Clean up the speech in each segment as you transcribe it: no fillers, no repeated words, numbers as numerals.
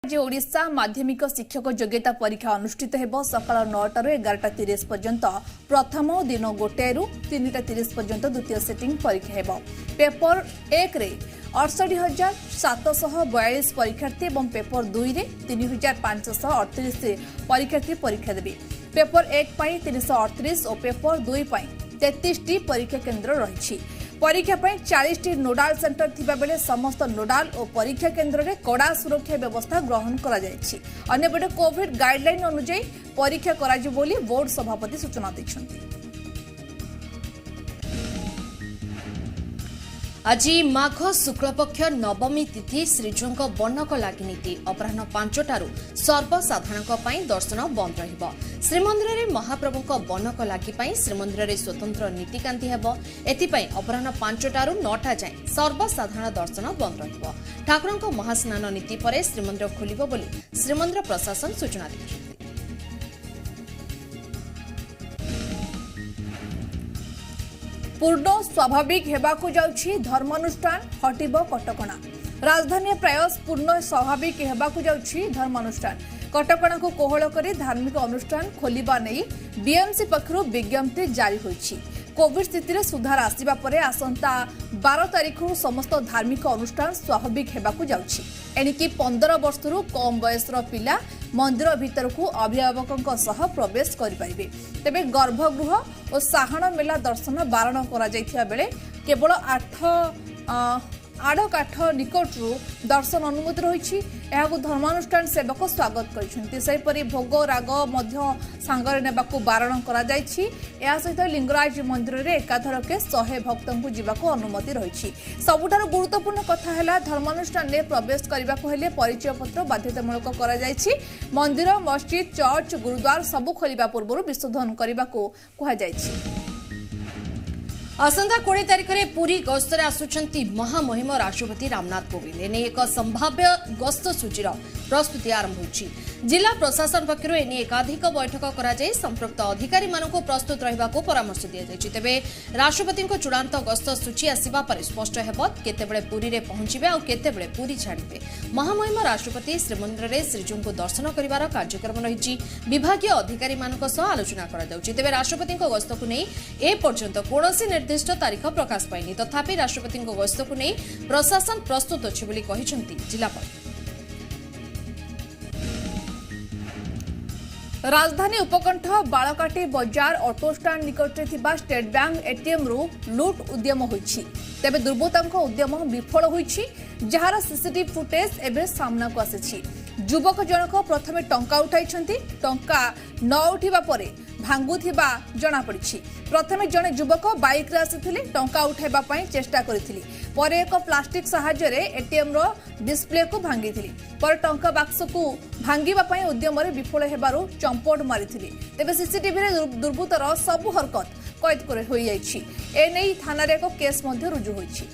आज ओडिशा माध्यमिक शिक्षक योग्यता परीक्षा अनुष्ठित हेबो सकाळ 9 रु 11:30 पर्यंत प्रथम दिन 1 रु 3:30 पर्यंत द्वितीय सेटिंग परीक्षा हेबो। पेपर 1 रे 68,742 परीक्षार्थी और पेपर 2 रे 3,538 परीक्षार्थी परीक्षा देबे। पेपर 1 पाई 338 और पेपर 2 पाई 33 टी परीक्षा केन्द्र रही। परीक्षा 40 टी नोडाल सेंटर थिबा बेले समस्त नोडाल और परीक्षा केन्द्र में कड़ा सुरक्षा व्यवस्था ग्रहण करा जायछि। अन्यपटे कोविड गाइडलाइन अनुसार परीक्षा करा जिवो बोली बोर्ड सभापति सूचना दैछन्ति। आज माघ शुक्लपक्ष नवमी तिथि श्रीजों बनक लागिनीति अपराह 5 सर्वसाधारण दर्शन बंद रहिबो। श्रीमंदिर में महाप्रभु बनक लागि श्रीमंदिर स्वतंत्र नीतिकांति हेबो। एथिपाई अपराह 5 रु 9 जाए सर्वसाधारण दर्शन बंद रहिबो। ठाकुरଙ୍କ महास्नान नीति पर श्रीमंदिर खोलिबो बोली श्रीमंदिर प्रशासन सूचना दैछि। पूर्ण स्वाभाविक हेबाकु जाउछि धर्मानुष्ठान हटिबो कटकणा। राजधानी प्राय पूर्ण स्वाभाविक हेबाकु जाउछि धर्मानुष्ठान। कटकणा को कोहल करी धार्मिक अनुष्ठान खोलिबा नै बीएमसी पक्षरु विज्ञप्ति जारी होइछि। कोविड स्थिति रे सुधार आसिबा परे आसंता 12 तारिख समस्त धार्मिक अनुष्ठान स्वाभाविक हेबाकु जाउछि। एनिकी 15 वर्षरु कम बयसर पिला मंदिर भीतर को अभिभावकों सह प्रवेश करें। तेबे गर्भगृह और साहाण मेला दर्शन बारण करा बेले केवल आड़काठ निकटू दर्शन अनुमति रही। धर्मानुष्ठान सेवक स्वागत करपरि भोग राग सांगरे नेबाकू बारण करा सहित लिंगराज मंदिर में एकाधरके 100 भक्त को जीवाक अनुमति रही। सबुठार गुरुत्वपूर्ण कथा है धर्मानुष्ठान में प्रवेश करने को हेले परिचय पत्र बाध्यतामूलक करा मंदिर मस्जिद चर्च गुरुद्वार सबू खोलिबा पूर्व विशोधन करने को कहा। आसंता 20 तारिख में पुरी गस्तर आसुचंती महामहिम राष्ट्रपति रामनाथ कोविंद। एने एक संभाव्य गस्त सूचीर प्रस्तुति आरंभ होछि। जिला प्रशासन पक्षरु एने एकाधिक बैठक करा जाय संपृक्त अधिकारी मानकु प्रस्तुत रहबा को परामर्श दिया जायछि। तेबे राष्ट्रपति को चूड़ांत गस्त सूची आसीबा पर स्पष्ट हेबो केतेबेले पुरी रे पहुंचिबे आ केतेबेले पुरी छाड़िबे। महामहिम राष्ट्रपति श्रीमंदिर रे श्रीजों को दर्शन करिवार कार्यक्रम रहिछि। विभागीय अधिकारी मानक सह आलोचना करा जाउछि। तेबे राष्ट्रपति को गस्त को नै ए पर्यंत कोनोसी निर्दिष्ट तारीख प्रकाश पाइनी। तथापि राष्ट्रपति गस्त को नहीं प्रशासन प्रस्तुत अच्छे बोली कहिसेंति जिलापाल। राजधानी उपकंठ बालकाटी बजार ऑटो स्टैंड निकटरे थिबा स्टेट बैंक एटीएम रु लूट उद्यम होइछि। तेबे दुर्बृत्तों उद्यम विफल होइछि जहार सीसीटीवी फुटेज एबे सामना को आसिछि। युवक जनक प्रथमे टंका उठाइछन्ति। टंका न उठिबा परे भांगुथिबा जना पड़िछि। प्रथमे जने युवक बाइक रे आसिथिले टंका उठाइबा पई चेष्टा करिथिले। परे एक प्लास्टिक सहाय्य रे एटीएम रो डिस्प्ले को भांगिथिले। पर टंका बाक्स को भांगिबा पई उद्यम रे विफल हेबारु चंपट मारिथिले। तेबे सीसीटीवी रे दुर्बृत्तर सबु हरकत कैद करे होई जाइछि। ए नै थाना रे एक केस मध्ये रुजु होइछि।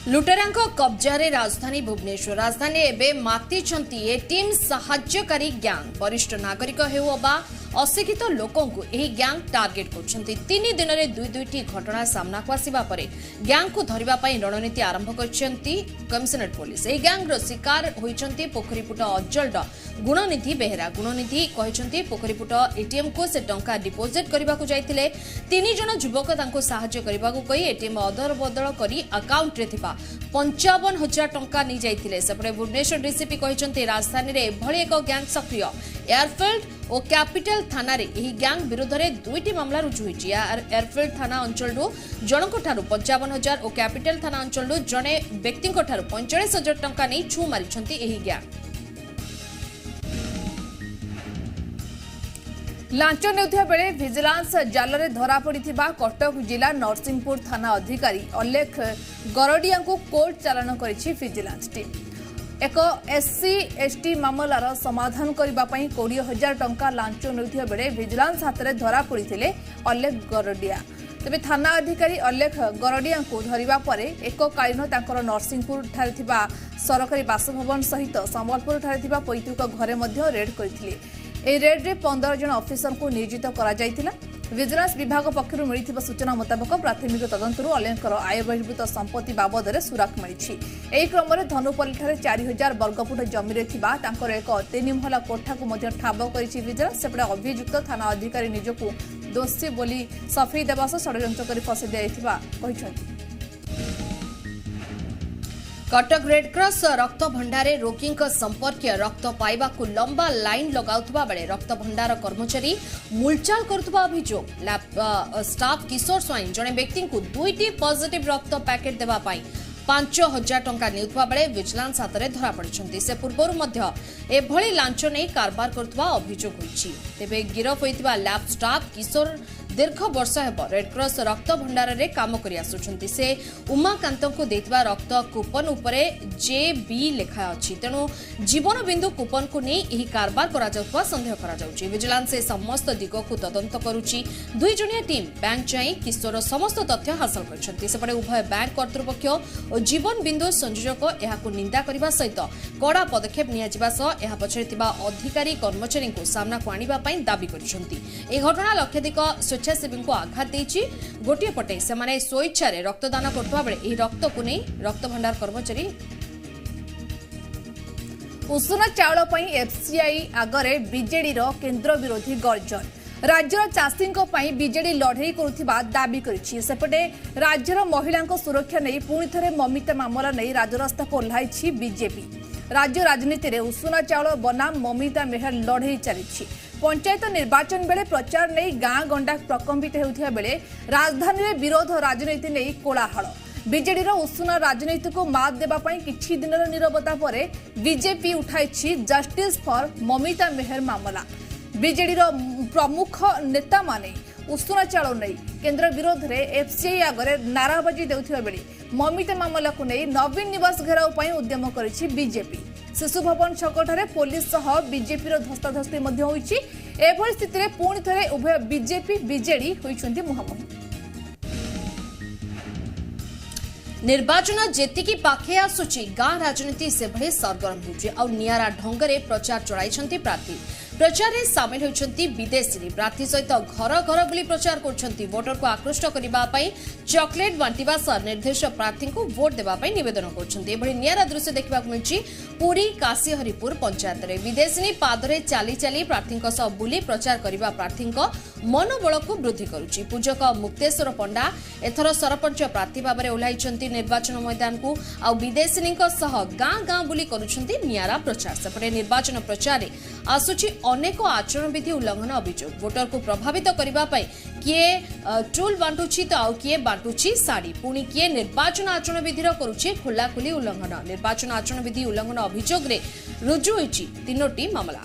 लुटेरांक कब्जारे राजधानी भुवनेश्वर। राजधानी एबे मातिछंती एटीएम सहाय्यकारी गैंग। वरिष्ठ नागरिक हेउ अबा अशिक्षित लोकों को यही गैंग टार्गेट करछंती। 3 दिन में 2-2टी घटना सामना को आसिबा परे गैंग को धरिबा पई रणनीति आरंभ करछंती कमिशनरेट पुलिस। एही गैंग रो शिकार होइछंती पोखरीपुट अज्जलड गुणनिधि बेहेरा। गुणनिधि कहिछंती पोखरीपुट एटीएम को से टंका डिपोजिट करबा को जायतिले। 3 जण युवक तांको सहाय्य करबा को कहि एटीएम अदर बदल करी अकाउंट रे थिबा 55,000 टंका नि जायतिले। सेपरे भुवनेश्वर डीसीपी कहिछंती राजधानी रे एभଳି एक गैंग सक्रिय। एयरफील्ड और कैपिटल थाना रे एही गैंग विरुद्ध रे 2टी मामला रुजु होइछि। एयरफील्ड थाना अंचल जनक ठारू 55,000 और कैपिटल थाना अंचल जने व्यक्ति ठारू 45,000 टंका नै छु मारिछंती एही गैंग। लांच नेउथिया बेले विजिलेंस जाल रे धरा पड़िथिबा कटक जिला नरसिंहपुर थाना अधिकारी अलेख गरडिया को कोर्ट चालान करिछि विजिलेंस टीम। एक एससी एसटी मामलार समाधान करबा पई 20,000 टंका लांच नेउथिया बेले विजिलेंस हाथ रे धरा पड़िथिले अलेख गरडिया। तेबे थाना अधिकारी अलेख गरडिया को धरिबा परे एककालीन तांकर नरसिंहपुर ठारे थिबा सरकारी बासभवन सहित संबलपुर ठारे थिबा पैतृक घरे मध्य रेड करथिले। ए रेड रे 15 जन ऑफिसर को नियोजित करा जायतिला। विजिलेंस विभाग पक्षर मिली सूचना मुताबक प्राथमिक तदंतर अलेंकर आय बहिर्भूत संपत्ति बाबद सुराक मिली। यह क्रम में धनुपल्ली 4000 वर्गफुट जमी एक 3 महला कोठा को ठाब कर सेपटे अभियुक्त थाना अधिकारी निजक दोषी बोली सफेई देवा षड्यंत्र कर फसाई दिया। कटक रेडक्रॉस रक्त भंडारे रोगी संपर्क रक्त पाइबा लंबा लाइन लगाउथबा बेले रक्त भंडार कर्मचारी मूलचाल करुवा अभियोग। लैब स्टाफ किशोर स्वाइन जड़े व्यक्ति को 2टी पॉजिटिव रक्त पैकेट देवा 5,000 टंका नेउथबा बेले विजिलेंस हाथ में धरा पड़िछन्ती। से पूर्वरु एभली लांच नहीं कारबार करुवा अभियोग होइछि। तेबे गिरफ होइतिबा लैब स्टाफ किशोर दीर्घ वर्ष हेब रेडक्रॉस रक्त भंडार रे काम करि आसुछन्ती। से उमाकांत को देतिबा रक्त कूपन उपरे JB लेखा अछि। तेणु जीवन बिंदु कूपन को नहीं एही कारबार करा जाउतबा संदेह करा जाउछि। विजिलेंस समस्त दिग को तदंत करुछि। 2 जणिया टीम बैंक जाई किशोर समस्त तथ्य हासिल करछन्ती। सेपटे उभय बैंक कर्तृपक्ष और जीवन बिंदु संयोजक एहाकु निंदा करबा सहित कड़ा पदक्षेप निया जिबा सह एहा पछरे तिबा अधिकारी कर्मचारी को सामना को आनिबा पई दाबी करिसन्ती। ए घटना लक्षाधिक स्वेच्छासेवी को आघात देछि। गोटे पटे से स्वेच्छा रक्तदान करथबा बेले एही रक्त को नहीं रक्त भंडार कर्मचारी उषुना चाउल पई FCI आगरे बीजेडी रो केंद्र विरोधी गर्जन। राज्यर चाषी बीजेडी लड़ई करुवा दाबी करिछि। सेपटे राज्यर महिला सुरक्षा नहीं पुणी थे ममिता मामला नहीं राजरास्ता को ओह्लाई बीजेपी। राज्य राजनीति में उषुना चाउल बनाम ममिता मेहर लड़ई चली। पंचायत निर्वाचन बेले प्रचार नहीं गाँ गंडा प्रकम्पित होता बेले राजधानी में विरोध राजनीति नहीं कोलाहल। बीजेडी उषुना राजनीति को मात देवाई किछि दिन नीरवता पर बीजेपी उठाई जस्टिस फॉर ममिता मेहर मामला। बीजेडी प्रमुख नेता माने उषुना चाउल नहीं केंद्र विरोध में FCI आगे नाराबाजी देउथिबा बेले ममिता मामला को नहीं नवीन निवास घेराव पर उद्यम करिछि बीजेपी। शिशु भवन छकठारे पुलिस सह बीजेपी धस्ताधस्ती होइछि। एभली स्थिति में पुणी थे उभय बीजेपी बीजेडी होइछन्ति मुहांमुही। निर्वाचन जेतिकी पाखे आसुची गाँ राजनीति से भले सरगरम होउछि आ नियारा ढंगरे प्रचार चलाइछन्ति प्रार्थी। प्रचार में सामिल होइछन्ति विदेशी प्रार्थी सहित घर घर बुली प्रचार करछन्ति। वोटर को आकृष्ट करिबा पई चॉकलेट बांटिबा सह निर्देश प्रार्थी को वोट देबा पई निवेदन करछन्ति। एभली नियारा दृश्य देखबा मिलछि पुरी काशीहरिपुर पंचायत रे। विदेशी पादरे चाली चाली प्रार्थी सह बुली प्रचार करिबा प्रार्थी मनोबल को वृद्धि करुछि। पूजक मुक्तेश्वर पंडा एथर सरपंच प्रार्थी भाबरे ओह्लाइछन्ति निर्वाचन मैदान को आ विदेशी सह गाँ गाँ बुली करुछन्ति नियारा प्रचार। सेपटे निर्वाचन प्रचार आसुछि अनेक आचरण विधि उल्लंघन अभियोग। वोटर को प्रभावित करबा पई किए टूल बांटुछि तो आउ किए बांटुछि साड़ी पुणी किए निर्वाचन आचरण विधि करुछि खोलाखोली उल्लंघन। निर्वाचन आचरण विधि उल्लंघन अभियोग रे रुजु होइछि 3टी मामला।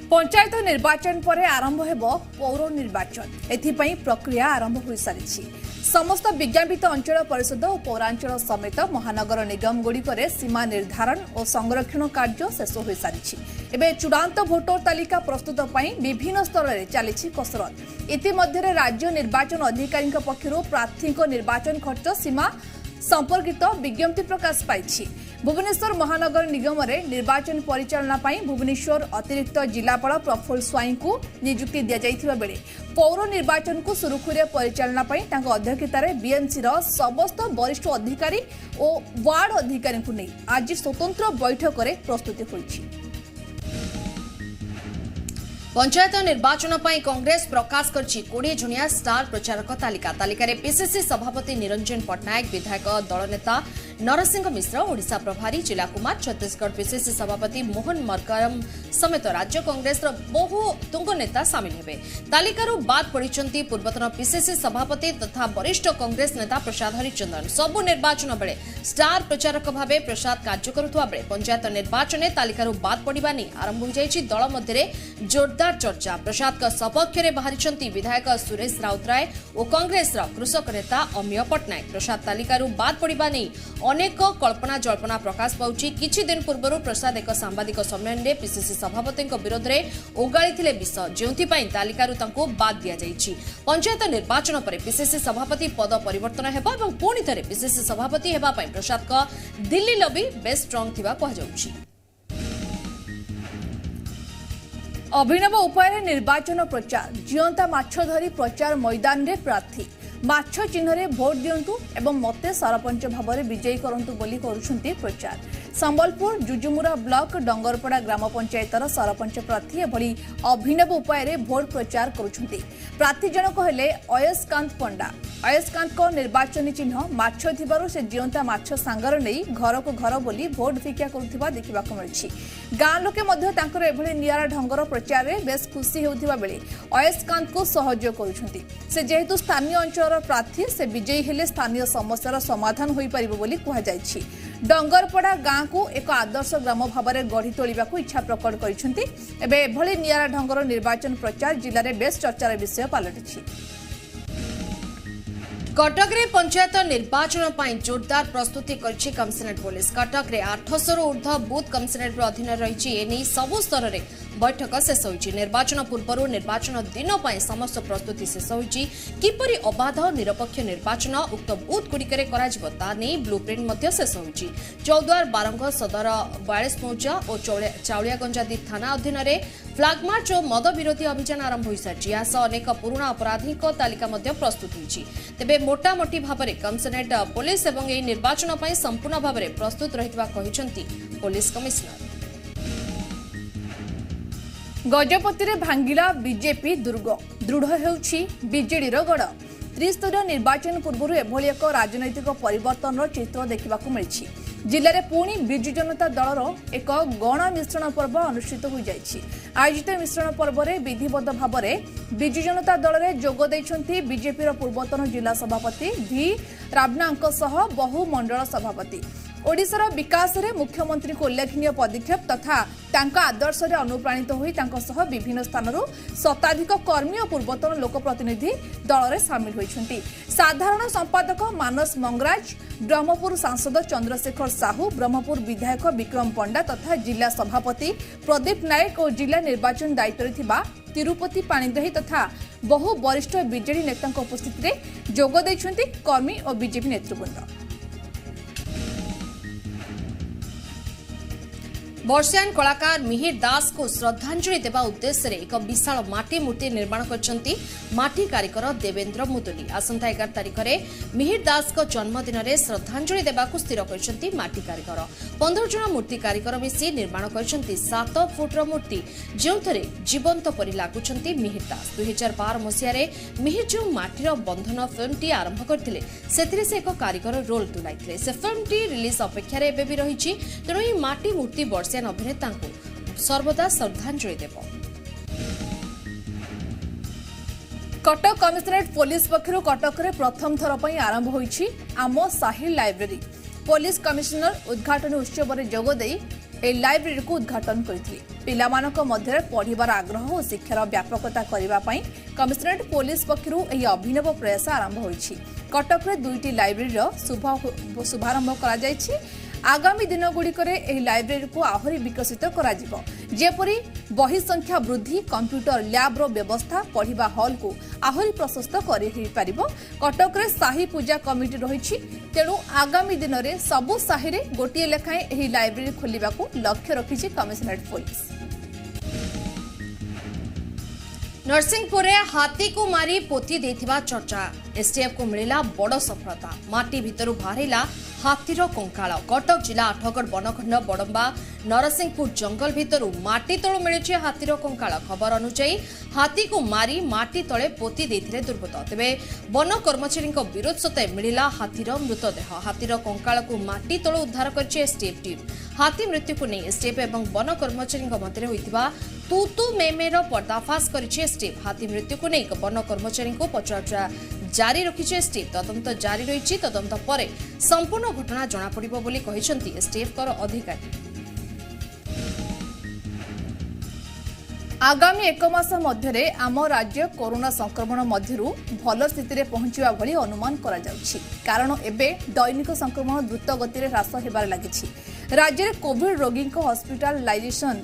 पंचायत निर्वाचन पर आरंभ हेबो पौर निर्वाचन। एथिपई प्रक्रिया आरंभ हो सारी। समस्त विज्ञापित अंचल परिषद और पौरांचल समेत महानगर निगम गुड़िकर सीमा निर्धारण और संरक्षण कार्य शेष हो सारी। एबे चूड़ांत भोटर तालिका प्रस्तुत पई विभिन्न स्तर में चली कसरत। इतिमध्य राज्य निर्वाचन अधिकारी पक्षर प्रार्थी निर्वाचन खर्च सीमा संपर्कित विज्ञप्ति प्रकाश पाई। भुवनेश्वर महानगर निगम रे निर्वाचन परिचालना पाई भुवनेश्वर अतिरिक्त जिलापाल प्रफुल्ल स्वाई को नियुक्ति दिया जाइथिबा बेले पौर निर्वाचन को सुरुखुरे परिचालना पाई तांको अध्यक्षतार बीएमसी रो समस्त वरिष्ठ अधिकारी और वार्ड अधिकारी को नहीं आज स्वतंत्र बैठक रे प्रस्तुति होइछि। पंचायत निर्वाचन पर कांग्रेस प्रकाश करछि 20 जणिया स्टार प्रचारक तालिका। तालिका रे PCC सभापति निरंजन पटनायक, विधायक दल नेता नरसिंह मिश्र, ओडिशा प्रभारी जिला कुमार, छत्तीसगढ़ PCC सभापति मोहन मरकरम समेत राज्य कांग्रेस बहु तुंग नेता सामिल हेबे। तालिकारु बाद पड़िछन्ति पूर्वतन PCC सभापति तथा वरिष्ठ कांग्रेस नेता प्रसाद हरिचंदन। सबु निर्वाचन बेले स्टार प्रचारक भावे प्रसाद कार्य करुथुवा बेले पंचायत निर्वाचन तालिकारु बाद पड़िबा नै आरंभ हो जाइछि दल मध्य जोरदार चर्चा। प्रसाद सपक्ष में बाहरी विधायक सुरेश राउतराय और कांग्रेस कृषक नेता अमीय पटनायक। प्रसाद तालिकारु बाद पड़िबा नै अनेक कल्पना जल्पना प्रकाश पाउछि। किछि दिन पूर्व प्रसाद एक सांबादिक सम्मेलन में PCC सभापति विरोध में ओगाळिथिले विष जोंथिपाई तालिकारु तांको बाद दिया जाइछि। पंचायत निर्वाचन पर PCC सभापति पद परिवर्तन हेबा एवं पुणी थरे PCC सभापति हेबा पई प्रसाद का दिल्ली लबी बेस स्ट्रांग थिबा कह जाउछि। अभिनव उपाय निर्वाचन प्रचार जीवंता माछ धरी प्रचार मैदान में प्रार्थी माछ चिन्ह भोट दिंतु एवं मते सरपंच भाव में विजयी करंतु बोली करुछंती प्रचार। संबलपुर जुजुमुरा ब्लॉक डंगरपड़ा ग्राम पंचायतर सरपंच प्रार्थी एभली अभिनव उपाय भोट प्रचार करुछंती। प्रार्थी जनक हेले अयस्कांत पंडा। अयस्कांत को निर्वाचन चिन्ह माछ थिबारु से जीवंता माछ सांगर नहीं घर को घर बोली भोट भिक्षा करुथिबा देखिबाकु मिलछि। गाँ लोके मध्य तांकर एभली नियारा ढंगर प्रचार में बेस खुशी होउथिबा बेले अयस्कांत को सहयोग करुछंती। से जेहेतु स्थानीय अंचल प्रार्थी से विजयी हेले स्थानीय समस्यार समाधान होई परिबो बोली कुहा जायछि। डंगरपड़ा गाँ को एक आदर्श ग्राम भाव में गढ़ी तोलिबाकु इच्छा प्रकट करिसेंती। एबे एभली नियारा ढंगर निर्वाचन प्रचार जिले में बेस चर्चार विषय पलटिछि। कटक रे पंचायत निर्वाचन पर जोरदार प्रस्तुति करछि कमिशनरेट पुलिस। कटक रे 800 ऊर्ध्व बूथ कमिशनरेट अधीन रही एने सबु स्तर में बैठक शेष होइछि। निर्वाचन पूर्व निर्वाचन दिन पर समस्त प्रस्तुति शेष होइछि। किपरि अबाध निरपेक्ष निर्वाचन उक्त बूथ गुड़िकरे कराजिबो ता नै ब्लूप्रिंट मध्य शेष होइछि। चौद्वार बारंग सदर 42 मौजा और चाउलियागंज आदि थाना अधीन रे फ्लैग मार्च और मद विरोधी अभियान आरंभ हो सारी। अनेक पुराणा अपराधी तालिका प्रस्तुत होइछि। तेबे मोटामोटी भाव में कमिशनरेट पुलिस एवं एही निर्वाचन पर संपूर्ण भाव में प्रस्तुत रहितबा कहिसंती पुलिस कमिशनर। गजपति रे भांगिला बीजेपी दुर्ग दृढ़ हेउछि बीजेडी रो गड़। त्रिस्तरीय निर्वाचन पूर्व एभली एक राजनैतिक परिवर्तन चित्र देखा मिली। जिले में पुणी बिजु जनता दलर एक गण मिश्रण पर्व अनुष्ठित हो जाइछि। आयोजित मिश्रण पर्व में विधिवत भाव में बिजु जनता दल में जोग देइछन्ति बीजेपी पूर्वतन जिला सभापति वी रावनांक सह बहु मंडल सभापति। ओडिशार विकास में मुख्यमंत्री को उल्लेखनीय पदक्षेप तथा तांका आदर्श रे अनुप्राणित होई तांका सह विभिन्न स्थानरू शताधिक कर्मी और पूर्वतन लोकप्रतिनिधि दल में सामिल होइछन्ति। साधारण संपादक मानस मंगराज, ब्रह्मपुर सांसद चंद्रशेखर साहू, ब्रह्मपुर विधायक विक्रम पंडा तथा जिला सभापति प्रदीप नायक और जिला निर्वाचन दायित्व थिबा तिरुपति पाणिग्राही तथा बहु वरिष्ठ बीजेडी नेता उपस्थित में जोग दैछन्ति कर्मी और बीजेपी नेतृवृंद। वर्षायन कलाकार मिहिर दास को श्रद्धांजलि देवा उद्देश्य एक विशाल माटी मूर्ति निर्माण करछन्ति माटी कारीगर देवेंद्र मुदुली। आसंता 11 तारिख में मिहिर दास को जन्मदिन में श्रद्धांजलि देवा स्थिर करछन्ति माटी कारीगर। 15 जन मूर्ति कारीगर मिसी निर्माण करछन्ति 7 फुटर मूर्ति जोंथरे जीवंत परि लागुछन्ति मिहिर दास। 2012 मसियारे मिहिर जो माटीर बंधन फिल्म टी आरंभ करथिले सेथिरे से एक कारीगर रोल तुलाइथिले। से फिल्म टी रिलीज अपेक्षा रे एबे भी रहिछि। तेणु ई माटी मूर्ति वर्षियान अभिनेता को सर्वदा श्रद्धांजलि देव। कटक कमिशनरेट पुलिस पक्षर कटक रे प्रथम थर पर आरंभ होइछि आम साहिल लाइब्रेरी। पुलिस कमिशनर उद्घाटन उत्सव में जोग देई ए लाइब्रेरी को उद्घाटन करथिले। पिलामानक मध्य पढ़िबार आग्रह और शिक्षार व्यापकता करबा पई कमिशनरेट पुलिस पक्षरु एही अभिनव प्रयास आरंभ होइछि। कटक रे 2टी लाइब्रेरी शुभारंभ करा जायछि। आगामी दिन गुड़िकर एही लाइब्रेरी को आहरी विकसित करा जिवो। जेपरि बही संख्या वृद्धि, कंप्यूटर लैब रो व्यवस्था, पढ़िबा हॉल को आहरी प्रशस्त करि पारिबो। कटक रे साही पूजा कमिटी रहिछि। तेणु आगामी दिन में सबु साही रे गोटिए लेखाएं एही लाइब्रेरी खोलिबा को लक्ष्य रखिछि कमिशनरेट पुलिस। नरसिंहपुर हाथी को मारी पोती देथिबा चर्चा। एसटीएफ को मिला बड़ सफलता। माटी भितरु बाहरिला हाथीर कंकाल। कटक जिला आठगड़ बनखंड बड़म्बा नरसिंहपुर जंगल भितरु माटी तळु मिलुछि हाथीर कंकाल। खबर अनुसार हाथी को मारी माटी तळे पोती देथिले दुर्बृत्त। तेबे वन कर्मचारी विरोध सत्वे मिला हाथीर मृतदेह। हाथीर कंकाल को माटी तळु उद्धार करछि एसटीएफ टीम। हाथी मृत्यु को नहीं एसटीएफ एवं वन कर्मचारी मध्य होइतिबा तू तू मेमेर पर्दाफाश करिछि एसटीएफ। हाथी मृत्यु को नहीं वन कर्मचारी को पचराउचरा जारी रखिछि एसटीएफ। तदंत जारी रहिछि। तदंत परे संपूर्ण घटना जना पड़िबो बोली कहिसंती एसटीएफ कर अधिकारी। आगामी 1 मास मध्य आम राज्य कोरोना संक्रमण मध्यरु भल स्थिति में पहुंचवा भली अनुमान करा जाउछि। कारण एबे दैनिक संक्रमण द्रुत गति में ह्रास हेबार लागिछि। राज्य में कोविड रोगी हॉस्पिटलाइजेशन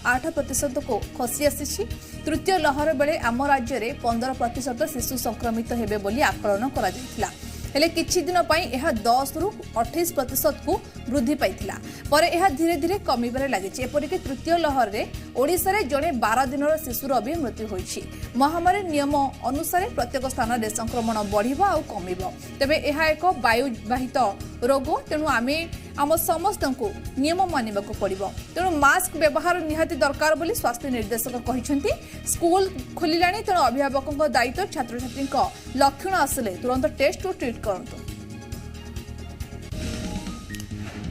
8% को खसी आसी। तृतीय लहर बेले आम राज्य में 15% शिशु संक्रमित हेबे बोली आकलन करा जायतिला। हेले किछि दिन पई एहा 10 रु 28% को वृद्धि पाइथिला पर एहा धीरे धीरे कमिबारे लागिछि। एपरिक तृतीय लहर रे ओडिसा रे जणे 12 दिनर शिशुर भी मृत्यु होइछि। महामारी नियम अनुसार प्रत्येक स्थान रे संक्रमण बढ़िबा आ कमिबो। तबे एहा एक वायुवाहित रोग, तेणु आमे आम समस्त को नियम मानिबा को पड़िबो। तेणु मास्क व्यवहार निहाती दरकार बोली स्वास्थ्य निर्देशक कहिसेंती। स्कूल खोलिलाणी, तेणु अभिभावकों दायित्व छात्र छात्री लक्षण आसले तुरंत टेस्ट और ट्रीट करंतु।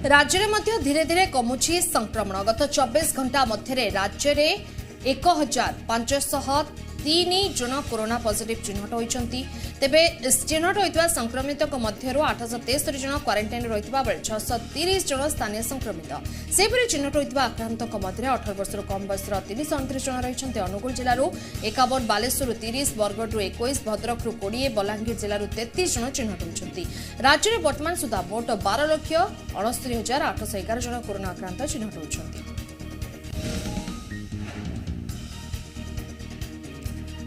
राज्य में मध्य धीरे धीरे कमुछि संक्रमण। गत 24 घंटा मध्य राज्य में 1503 जन कोरोना पॉजिटिव चिन्हट होइछंती। तेबे चिन्हट होइतबा संक्रमित मध्य 863 जन क्वारंटाइन रहितबा बेले 630 जन स्थानीय संक्रमित। सेपरि चिन्हट होइतबा आक्रांत मध्य 18 वर्ष कम बयसर 329 जन रहिछंती। अनुगुल जिल्लारू 51, बालेश्वर 30, बरगढ़ 21, भद्रक 20, बलांगीर जिल्लारू 33 जन चिन्हट होइछंती। राज्य में वर्तमान सुधा मोट 12,69,811 जन कोरोना आक्रांत चिन्हट होइछंती।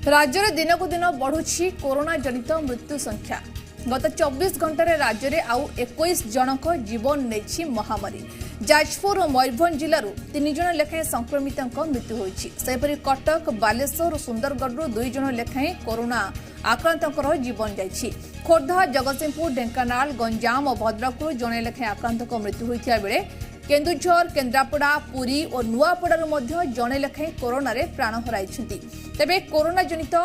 राज्य में दिन को दिन बढ़ुछि कोरोना जनित मृत्यु संख्या। गत 24 घंटे राज्य में आउ 21 जनक जीवन नेछि महामारी। जाजपुर और मयूरभंज जिलूर 3 जन लेखाएं संक्रमित मृत्यु होइछि। सेपरि कटक, बालेश्वर और सुंदरगढ़ 2 जन लेखाएं कोरोना आक्रांत जीवन जाइछि। खोर्धा, जगतसिंहपुर, ढेंकानाल, गंजाम और भद्रक जने लेखाएं आक्रांत मृत्यु होइथिया बेले केन्दुझर, केन्द्रापड़ा, पुरी और नुआपड़ारू मध्य जने लेखाएं कोरोना रे प्राण हराइछंती। तेबे कोरोना जनित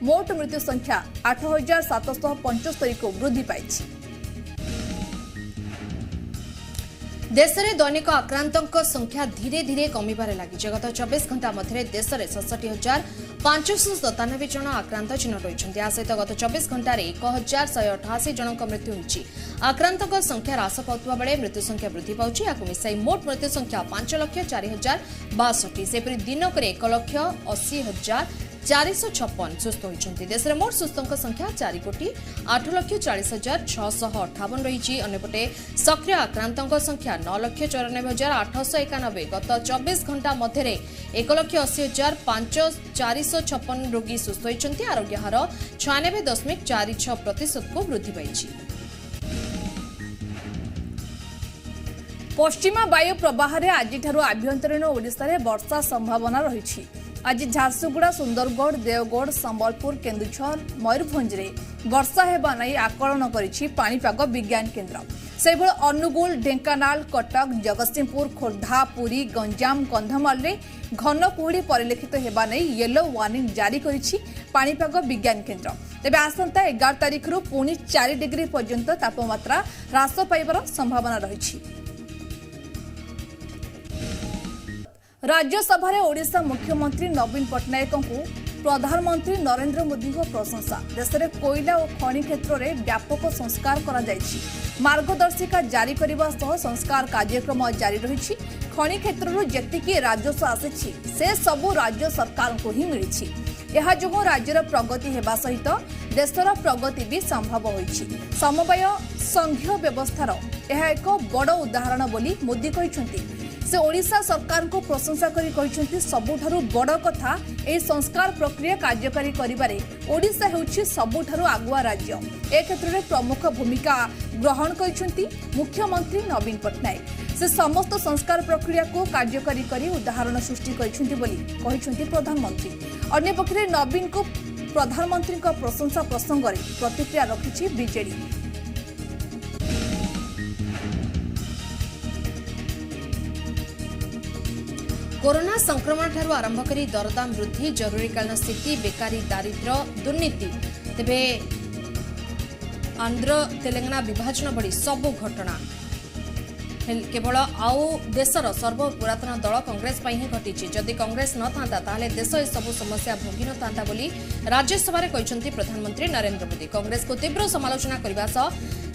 मोट मृत्यु संख्या 8,775 को वृद्धि पाइछि। देश में दैनिक आक्रांतों संख्या धीरे धीरे कमिबारे लागिछि। गत 24 घंटा मध्य देश में 67,597 जन आक्रांत चिन्हट होइछंती। आ सहित गत 24 घंटा 1,188 जनक मृत्यु होइछि। आक्रांतों संख्या ह्रास पाउतबा बेले मृत्यु संख्या वृद्धि पाउछि। याकु मिसाई मोट मृत्यु संख्या 5,04,062। सेपरि दिनक 1,80,456 सुस्थ होइछंती। देश में मोट सुस्थों संख्या 4,40,40,658 रही। अन्यपटे सक्रिय आक्रांतों संख्या 9,94,891। गत 24 घंटा मध्य 1,80,456 रोगी सुस्थ होइछंती। आरोग्य हार 96.46% को वृद्धि पाइछि। पश्चिमा वायु प्रवाह आज आभ्यंतरीण ओडिशा रे वर्षा संभावना रही। आज झारसुगुड़ा, सुंदरगढ़, देवगढ़, संबलपुर, केन्दुझर, मयूरभंज रे वर्षा हेबा नै आकलन करिछि पाणीपाग विज्ञान केन्द्र। सेबळ अनुगुल, ढेंकानाल, कटक, जगतसिंहपुर, खोर्धा, पुरी, गंजाम, कंधमाल रे घन कुहुड़ी परिलक्षित हेबा नै येलो वार्निंग जारी करिछि पाणीपाग विज्ञान केन्द्र। तेबे आसंता 11 तारिख रु पुणी 4 डिग्री पर्यंत तापमात्रा ह्रास पाइबार संभावना रहिछि। राज्यसभा रे ओडिशा मुख्यमंत्री नवीन पट्टनायक को प्रधानमंत्री नरेंद्र मोदी को प्रशंसा। देश में कोयला और खनि क्षेत्र में व्यापक संस्कार करा जायछि। मार्गदर्शिका जारी करने सह संस्कार कार्यक्रम जारी रही। खनि क्षेत्र जेतिकी राजस्व आसिछि से सबु राज्य सरकार को ही मिली। यह जो राज्यर प्रगति हेबा सहित देशर प्रगति भी संभव होइछि। समवाय संघीय व्यवस्थार यह एक बड़ उदाहरण बोली मोदी कहते। से ओडिशा सरकार को प्रशंसा करी कहते सबुठारु बड़ कथा ए संस्कार प्रक्रिया कार्यकारी करिबारे ओडिशा हेउछि सबुठारु आगुआ राज्य। ए क्षेत्र में प्रमुख भूमिका ग्रहण करछंती मुख्यमंत्री नवीन पट्टनायक। से समस्त संस्कार प्रक्रिया को कार्यकारी करी उदाहरण सृष्टि करछंती बोली कहछंती प्रधानमंत्री। अन्य पक्षरे नवीन को प्रधानमंत्री का प्रशंसा प्रसंग रे प्रतिक्रिया रखिछि बीजेडी। कोरोना संक्रमण ठारू आरंभ करी दरदाम वृद्धि, जरूरीकालीन स्थिति, बेकारी, दारिद्र्य, दुर्नीति, तेबे आंध्र तेलंगाना विभाजन भली सबु घटना केवल आउ देशर सर्वपुरातन दल कांग्रेस पर ही घटी। जदि कांग्रेस न था ताहले देश ए सबु समस्या भोगी न था बोली राज्यसभा रे कहछंती प्रधानमंत्री नरेंद्र मोदी। कांग्रेस को तीव्र समालोचना करबा सह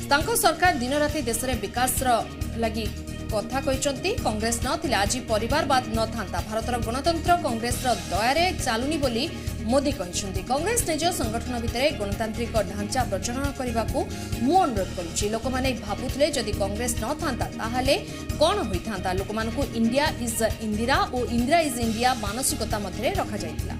तांको सरकार दिन राति देश रे विकास लगी कथा कहते। कांग्रेस नथिले आज परिवारवाद न था। भारतर गणतंत्र कांग्रेस दयारे चालुनी बोली मोदी कहते। कांग्रेस निज संगठन भितर गणतांत्रिक ढांचा प्रचलन करने को मु अनुरोध करुच्ची। लोक मैंने भावुले जदि कांग्रेस न था ताहले कौन होता। लोक मानकु इंडिया इज इंदिरा और इंदिरा इज इंडिया मानसिकता मध्य रखा जाइतिला।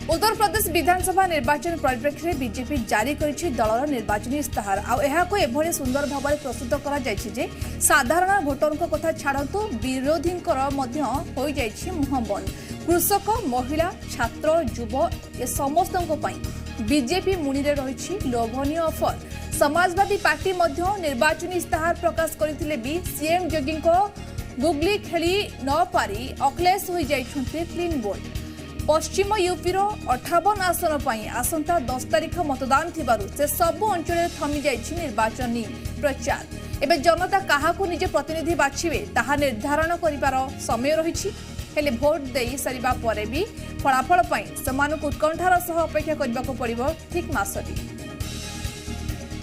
उत्तर प्रदेश विधानसभा निर्वाचन परिप्रेक्षी में बीजेपी जारी करिछि दलर निर्वाचन इस्ताहार आउ एभली सुंदर भाव में प्रस्तुत करा जायछि जे साधारण भोटरଙ୍କ कथा छाड़तु विरोधींकर मध्य होई जायछि मुह बंद कृषक महिला छात्र युव ए समस्तଙ୍କ ପାଇଁ बीजेपी मुनिरे रहिछि लोभनीय ऑफर समाजवादी पार्टी मध्य निर्वाचन इस्ताहार प्रकाश करथिले भी सीएम जोगी गुगली खेली न पारी अखिलेश होई जाइछन्ते क्लीन बोल्ड पश्चिम यूपीर 58 आसन पर आसंता 10 तारिख मतदान थिबारु से सबु अंचल थमी जाइछि निर्वाचनी प्रचार एबे जनता काहाकु निजे प्रतिनिधि बाछिबे ताहा निर्धारण करिबार समय रहिछि हेले भोट देई सरिबा परे भी फलाफल पई समानुक उत्कंठार सह अपेक्षा करबाको पड़िबो ठीक मासटी।